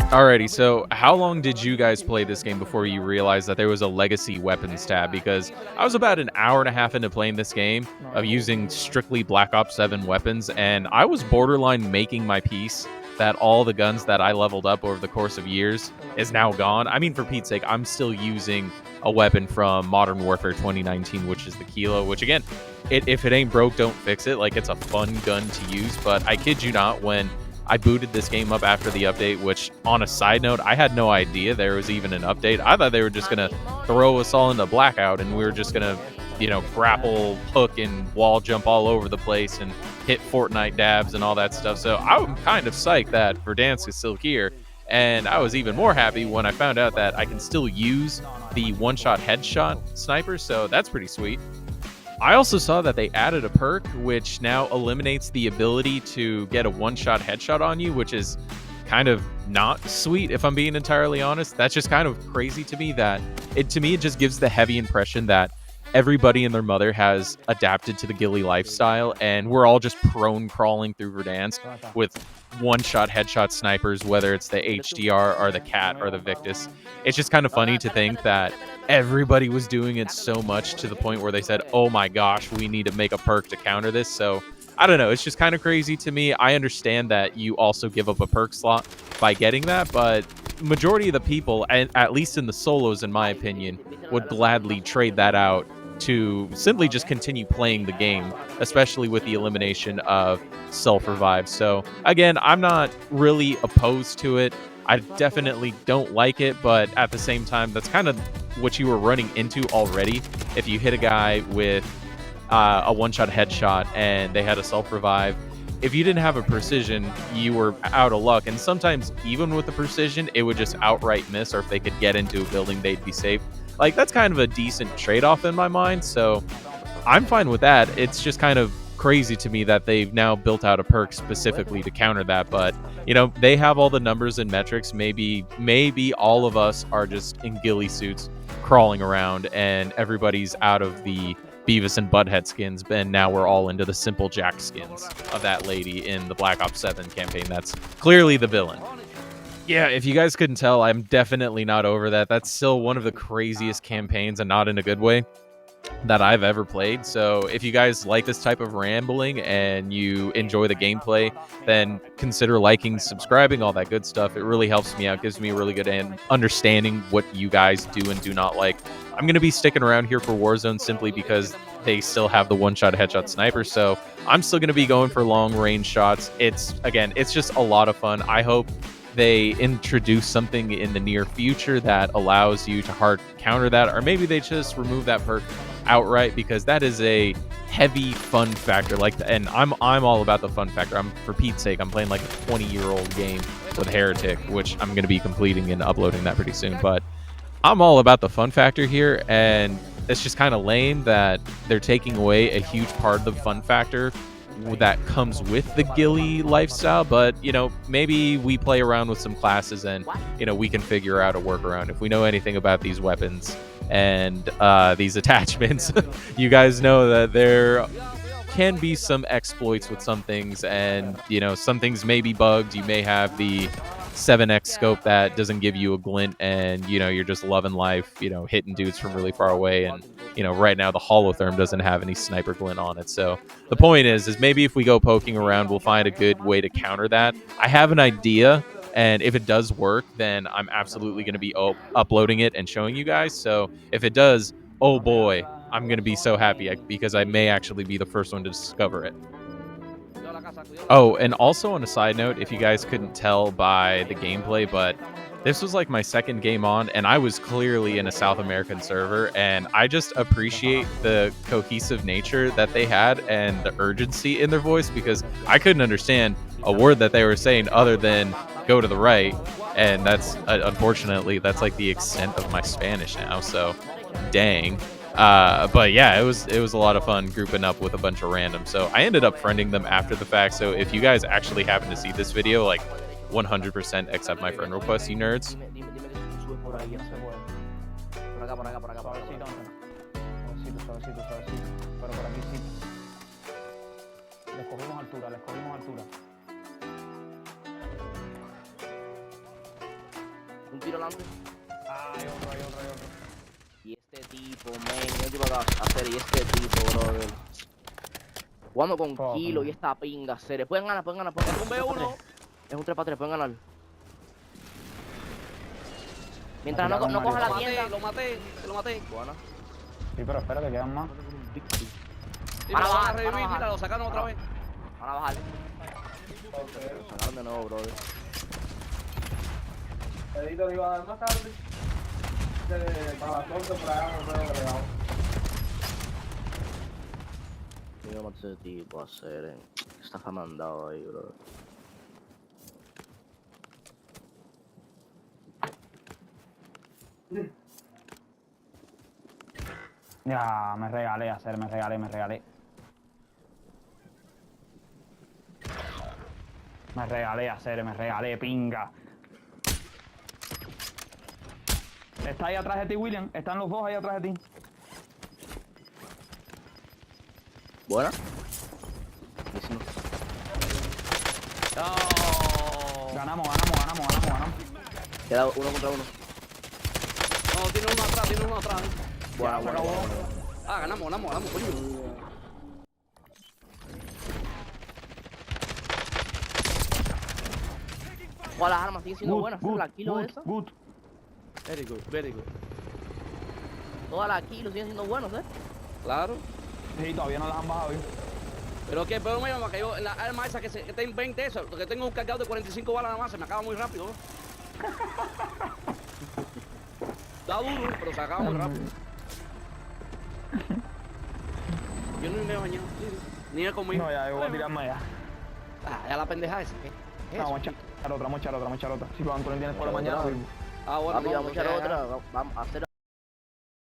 Alrighty, so how long did you guys play this game before you realized that there was a legacy weapons tab? Because I was about an hour and a half into playing this game of using strictly Black Ops 7 weapons, and I was borderline making my peace that all the guns that I leveled up over the course of years is now gone. I mean, for Pete's sake, I'm still using a weapon from Modern Warfare 2019, which is the Kilo, which again, if it ain't broke, don't fix it. Like, it's a fun gun to use, but I kid you not, when I booted this game up after the update, which, on a side note, I had no idea there was even an update. I thought they were just going to throw us all into blackout and we were just going to, grapple, hook, and wall jump all over the place and hit Fortnite dabs and all that stuff. So I'm kind of psyched that Verdansk is still here. And I was even more happy when I found out that I can still use the one-shot headshot sniper. So that's pretty sweet. I also saw that they added a perk which now eliminates the ability to get a one-shot headshot on you, which is kind of not sweet, if I'm being entirely honest. That's just kind of crazy to me that it just gives the heavy impression that everybody and their mother has adapted to the ghillie lifestyle, and we're all just prone crawling through Verdansk with one-shot headshot snipers, whether it's the HDR or the Cat or the Victus. It's just kind of funny to think that everybody was doing it so much to the point where they said, oh my gosh, we need to make a perk to counter this. So I don't know, it's just kind of crazy to me. I understand that you also give up a perk slot by getting that, but majority of the people, at least in the solos in my opinion, would gladly trade that out to simply just continue playing the game, especially with the elimination of self-revive. So again, I'm not really opposed to it. I definitely don't like it, but at the same time, that's kind of what you were running into already. If you hit a guy with a one-shot headshot and they had a self-revive, if you didn't have a precision, you were out of luck. And sometimes even with the precision, it would just outright miss, or if they could get into a building, they'd be safe. Like, that's kind of a decent trade-off in my mind, so I'm fine with that. It's just kind of crazy to me that they've now built out a perk specifically to counter that, but they have all the numbers and metrics. Maybe all of us are just in ghillie suits crawling around and everybody's out of the Beavis and Butthead skins, and now we're all into the Simple Jack skins of that lady in the Black Ops 7 campaign. That's clearly the villain. Yeah, if you guys couldn't tell, I'm definitely not over that. That's still one of the craziest campaigns, and not in a good way, that I've ever played. So if you guys like this type of rambling and you enjoy the gameplay, then consider liking, subscribing, all that good stuff. It really helps me out, gives me a really good understanding what you guys do and do not like. I'm going to be sticking around here for Warzone simply because they still have the one-shot headshot sniper, so I'm still going to be going for long-range shots. It's just a lot of fun. I hope they introduce something in the near future that allows you to hard counter that, or maybe they just remove that perk outright, because that is a heavy fun factor. And I'm all about the fun factor. For Pete's sake, I'm playing like a 20-year-old game with Heretic, which I'm going to be completing and uploading that pretty soon, but I'm all about the fun factor here, and it's just kind of lame that they're taking away a huge part of the fun factor that comes with the ghillie lifestyle. But maybe we play around with some classes and we can figure out a workaround. If we know anything about these weapons and these attachments, you guys know that there can be some exploits with some things, and some things may be bugged. You may have the 7x scope that doesn't give you a glint, and you're just loving life, hitting dudes from really far away. And right now the holotherm doesn't have any sniper glint on it. So the point is maybe if we go poking around, we'll find a good way to counter that. I have an idea, and if it does work, then I'm absolutely going to be uploading it and showing you guys. So if it does, oh boy, I'm going to be so happy, because I may actually be the first one to discover it. Oh, and also on a side note, if you guys couldn't tell by the gameplay, but this was like my second game on, and I was clearly in a South American server, and I just appreciate the cohesive nature that they had and the urgency in their voice, because I couldn't understand a word that they were saying other than go to the right, and that's unfortunately that's like the extent of my Spanish now, so dang. But yeah, it was a lot of fun grouping up with a bunch of random. So I ended up friending them after the fact. So if you guys actually happen to see this video, like 100% accept my friend request, you nerds. tiro adelante. Hay otro, hay otro, hay otro. Y este tipo, man, yo iba a hacer, y este tipo, brother. Jugando con Fuck, Kilo man. y esta pinga, serie. Pueden ganar, pueden ganar, pueden ganar. Un B1. Es un 3-3, pueden ganar. Mientras Me no tiraron coja Mario. la tienda. Lo maté. Buena. Sí, pero espera que quedan más. Y Van a me lo van a bajar, revivir, van a bajar. mira, lo sacaron otra vez. Van a bajar. Sacaron de nuevo, brother. Edito, digo, más tarde. Para las 11 por allá, no puedo agregar. Yo no sé qué tipo hacer, Está mandado ahí, brother. Ya, me regalé, me regalé. Me regalé, pinga. Está ahí atrás de ti, William. Están los dos ahí atrás de ti. Buena. No. Ganamos. Queda uno contra uno. No, tiene uno atrás. Buena, se buena, acabó. buena. Ah, ganamos, coño. Joder, las armas siguen siendo buenas. La kilo de esa. Good. Very good. Todas las kilos siguen siendo buenos, Claro. Sí, todavía no las han bajado. ¿eh? Pero que, pero me llama que yo, la arma esa que tengo 20 eso, porque tengo un cargado de 45 balas nada más, se me acaba muy rápido. Está duro, pero se acaba muy rápido. Yo no me he bañado, ni he comido. No, ya, yo voy a tirar más ya. Ah, ya la pendeja esa. ¿Qué es Vamos eso? a echar otra. Si Juan Antonio tiene por la mañana. Ah, bueno, Papi, vamos a echar ya. otra. Vamos a hacer